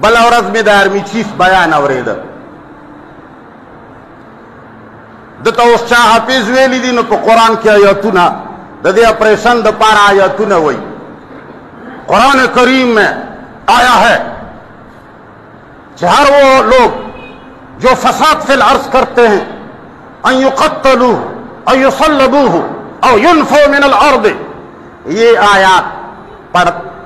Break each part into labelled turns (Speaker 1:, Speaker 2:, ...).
Speaker 1: بل ورځ مې د army chief بیان اورېده، دته اوس چا حافظ ویلی دي نو په قرآن کې آیاتونه د دې اپریشن د پاره آیاتونه وایي. قرآن کریم میں آیا ہے کہ ہر وہ لوگ جو فساد فی الارض کرتے ہیں ان یقتلوا او یصلبوه او ينفوا من الارض، یہ آیات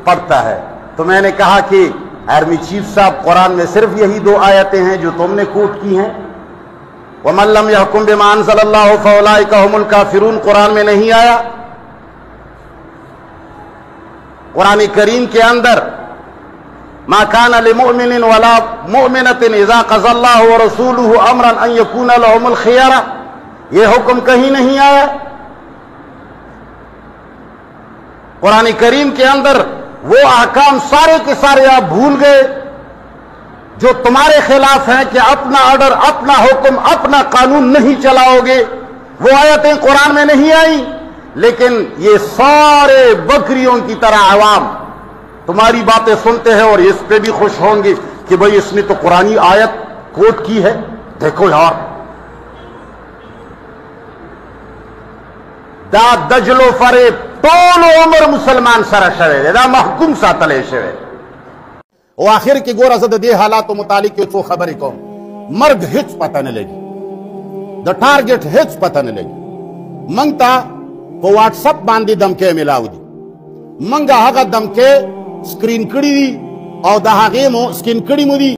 Speaker 1: پڑھتا ہے. تو میں نے کہا کہ آرمی چیف صاحب قرآن میں صرف یہی 2 آیتیں ہیں جو تم نے کوٹ کی ہیں. وَمَن لَّمْ يَحْكُم بِمَا أَنزَلَ اللَّهُ فَأُولَٰئِكَ هُمُ الْكَافِرُونَ قرآن میں نہیں آیا. قرآن کریم کے اندر ما كان لمؤمن ولا مؤمنة اذا قضى الله ورسوله امرا ان يكون لهم الخيار، یہ حکم کہیں نہیں آیا. قرآن کریم کے اندر وہ احکام سارے کے سارے آپ بھول گئے جو تمہارے خلاف ہیں کہ اپنا آرڈر، اپنا حکم، اپنا قانون نہیں چلاؤ گے. وہ آیتیں قرآن میں نہیں آئیں، لیکن یہ سارے بکریوں کی طرح عوام تمہاری باتیں سنتے ہیں اور اس پہ بھی خوش ہوں گے کہ بھئی اس نے تو قرآنی آیت کوٹ کی ہے. دیکھو یار، دا دجل و فریب ټول عمر مسلمان سره شوی دی، دا محکوم ساتلی شوی. او آخر کې ګوره زه د دې حالاتو متعلق یو څو خبرې کوم. مرګ هیڅ پته نه لګي، د ټارګټ هیڅ پته نه لګي. موږ ته په واټس اپ باندې دمکې ملاو دي، موږ هغه دمکې سکرین کړي دي او د هغې مو سکین کړي مو دي.